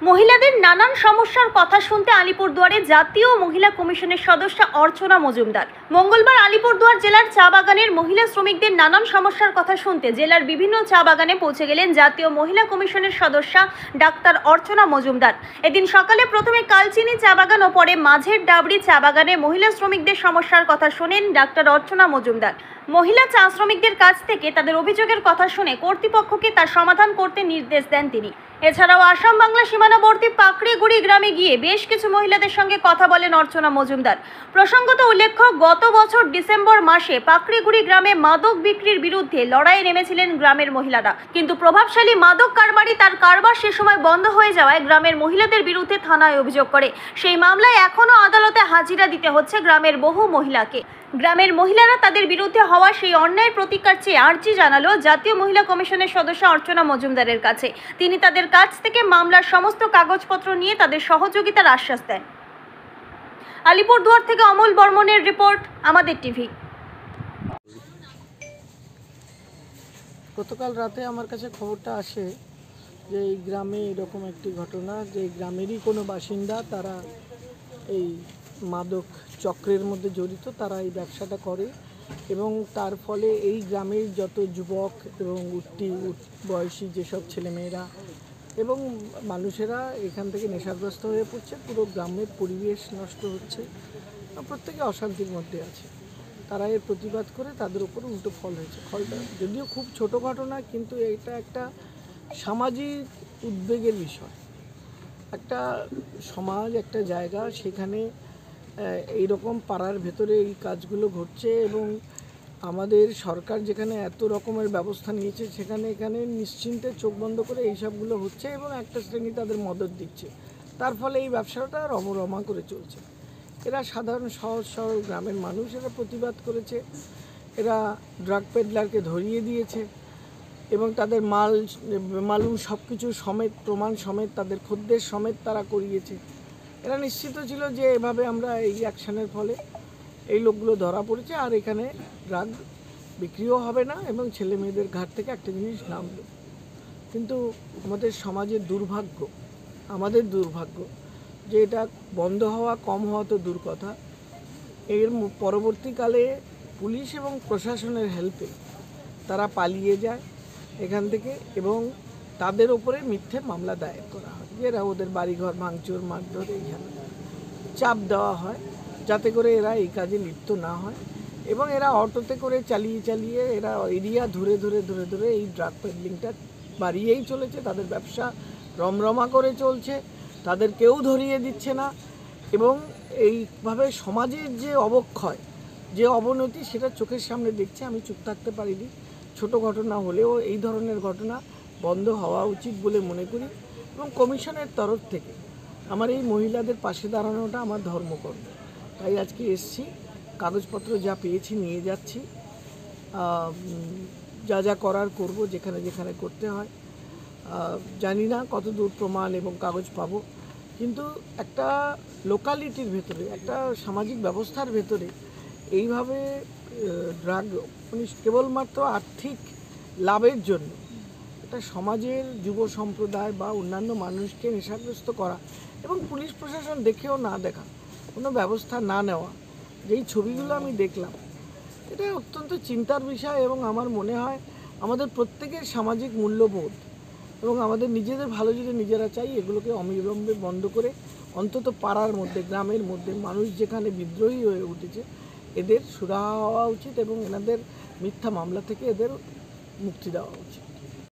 মহিলাদের নানান সমস্যার কথা শুনতে আলিপুরদুয়ারে জাতীয় মহিলা কমিশনের সদস্য অর্চনা মজুমদার মঙ্গলবার আলিপুরদুয়ার জেলার চা বাগানের মহিলা শ্রমিকদের নানান সমস্যার কথা শুনতে জেলার বিভিন্ন চা বাগানে পৌঁছে গেলেন জাতীয় মহিলা কমিশনের সদস্য ডাক্তার অর্চনা মজুমদার। এদিন সকালে প্রথমে কালচিনি চা বাগান ও পরে মাঝের ডাবরি চা বাগানে মহিলা শ্রমিকদের সমস্যার কথা শোনেন ডাক্তার অর্চনা মজুমদার। মহিলা চা শ্রমিকদের কাছ থেকে তাদের অভিযোগের কথা শুনে কর্তৃপক্ষকে তার সমাধান করতে নির্দেশ দেন তিনি। এছাড়াও আসাম বাংলা সীমানাবর্তী পাকড়িগুড়ি গ্রামে গিয়ে বেশ কিছু মহিলাদের সঙ্গে কথা বলেন অর্চনা মজুমদার। প্রসঙ্গত উল্লেখ্য, গত বছর ডিসেম্বর মাসে পাকড়িগুড়ি গ্রামে মাদক বিক্রির বিরুদ্ধে লড়াইয়ে নেমেছিলেন গ্রামের মহিলারা, কিন্তু প্রভাবশালী মাদক কারবারি তার কারবার সে সময় বন্ধ হয়ে যাওয়ায় গ্রামের মহিলাদের বিরুদ্ধে থানায় অভিযোগ করে। সেই মামলায় এখনও আদালতে হাজিরা দিতে হচ্ছে গ্রামের বহু মহিলাকে। গ্রামের মহিলারা তাদের বিরুদ্ধে হওয়া সেই অন্যায়ের প্রতিকার চেয়ে আর্জি জানালো জাতীয় মহিলা কমিশনের সদস্য অর্চনা মজুমদারের কাছে। তিনি তাদের কাছ থেকে মামলার সমস্ত কাগজপত্র নিয়ে তাদের সহযোগিতার আশ্বাস দেন। আলিপুরদুয়ার থেকে অমল বর্মনের রিপোর্ট, আমাদের টিভি। গতকাল রাতে আমার কাছে খবরটা আসে যে এই গ্রামে এরকম একটি ঘটনা, যে এই গ্রামেরই কোনো বাসিন্দা, তারা এই মাদক চক্রের মধ্যে জড়িত, তারা এই ব্যবসাটা করে এবং তার ফলে এই গ্রামের যত যুবক এবং উঠতি বয়সী যেসব ছেলেমেয়েরা এবং মানুষেরা এখান থেকে নেশাগ্রস্ত হয়ে পড়ছে, পুরো গ্রামের পরিবেশ নষ্ট হচ্ছে, প্রত্যেকে অশান্তির মধ্যে আছে। তারা এর প্রতিবাদ করে তাদের উপর উল্টো ফল হয়েছে। ফলটা যদিও খুব ছোট ঘটনা, কিন্তু এটা একটা সামাজিক উদ্বেগের বিষয়। একটা সমাজ, একটা জায়গা, সেখানে এইরকম পাড়ার ভেতরে এই কাজগুলো ঘটছে এবং আমাদের সরকার যেখানে এত রকমের ব্যবস্থা নিয়েছে, এখানে নিশ্চিন্তে চোখ বন্ধ করে এইসবগুলো হচ্ছে এবং একটা শ্রেণী তাদের মদত দিচ্ছে। তার ফলে এই ব্যবসাটা রমরমা করে চলছে। এরা সাধারণ সহজ সরল গ্রামের মানুষ, এরা প্রতিবাদ করেছে, এরা ড্রাগ পেডলারকে ধরিয়ে দিয়েছে এবং তাদের মালুম সব কিছু সমেত, প্রমাণ সমেত, তাদের খদ্দের সমেত তারা করিয়েছে। এরা নিশ্চিত ছিল যে এভাবে আমরা এই অ্যাকশনের ফলে এই লোকগুলো ধরা পড়েছে আর এখানে ড্রাগ বিক্রিও হবে না এবং ছেলে মেয়েদের ঘাট থেকে একটা জিনিস নামবে। কিন্তু আমাদের সমাজের দুর্ভাগ্য, আমাদের দুর্ভাগ্য যে এটা বন্ধ হওয়া, কম হওয়া তো দূর কথা, এর পরবর্তীকালে পুলিশ এবং প্রশাসনের হেল্পে তারা পালিয়ে যায় এখান থেকে এবং তাদের ওপরে মিথ্যে মামলা দায়ের করা হয়, যে এরা ওদের বাড়িঘর ভাঙচুর, মারধর, এইখানে চাপ দেওয়া হয় যাতে করে এরা এই কাজে লিপ্ত না হয় এবং এরা অটোতে করে চালিয়ে এরা এরিয়া ধরে এই ড্রাগ পেডলিংটা বাড়িয়েই চলেছে। তাদের ব্যবসা রমরমা করে চলছে, তাদের কেউ ধরিয়ে দিচ্ছে না এবং এইভাবে সমাজের যে অবক্ষয়, যে অবনতি, সেটা চোখের সামনে দেখছে। আমি চুপ থাকতে পারিনি। ছোট ঘটনা হলেও এই ধরনের ঘটনা বন্ধ হওয়া উচিত বলে মনে করি এবং কমিশনের তরফ থেকে আমার এই মহিলাদের পাশে দাঁড়ানোটা আমার ধর্মকর্ম। তাই আজকে এসছি, কাগজপত্র যা পেয়েছি নিয়ে যাচ্ছি, যা করার করব, যেখানে করতে হয়। জানি না কত দূর প্রমাণ এবং কাগজ পাবো, কিন্তু একটা লোকালিটির ভেতরে, একটা সামাজিক ব্যবস্থার ভেতরে এইভাবে ড্রাগ কেবলমাত্র আর্থিক লাভের জন্য একটা সমাজের যুব সম্প্রদায় বা অন্যান্য মানুষকে নেশাগ্রস্ত করা এবং পুলিশ প্রশাসন দেখেও না দেখা, কোনো ব্যবস্থা না নেওয়া, যেই ছবিগুলো আমি দেখলাম, এটা অত্যন্ত চিন্তার বিষয় এবং আমার মনে হয় আমাদের প্রত্যেকের সামাজিক মূল্যবোধ এবং আমাদের নিজেদের ভালো যদি নিজেরা চাই, এগুলোকে অবিলম্বে বন্ধ করে অন্তত পাড়ার মধ্যে, গ্রামের মধ্যে মানুষ যেখানে বিদ্রোহী হয়ে উঠেছে, এদের সুরাহা হওয়া উচিত এবং এনাদের মিথ্যা মামলা থেকে এদের মুক্তি দেওয়া উচিত।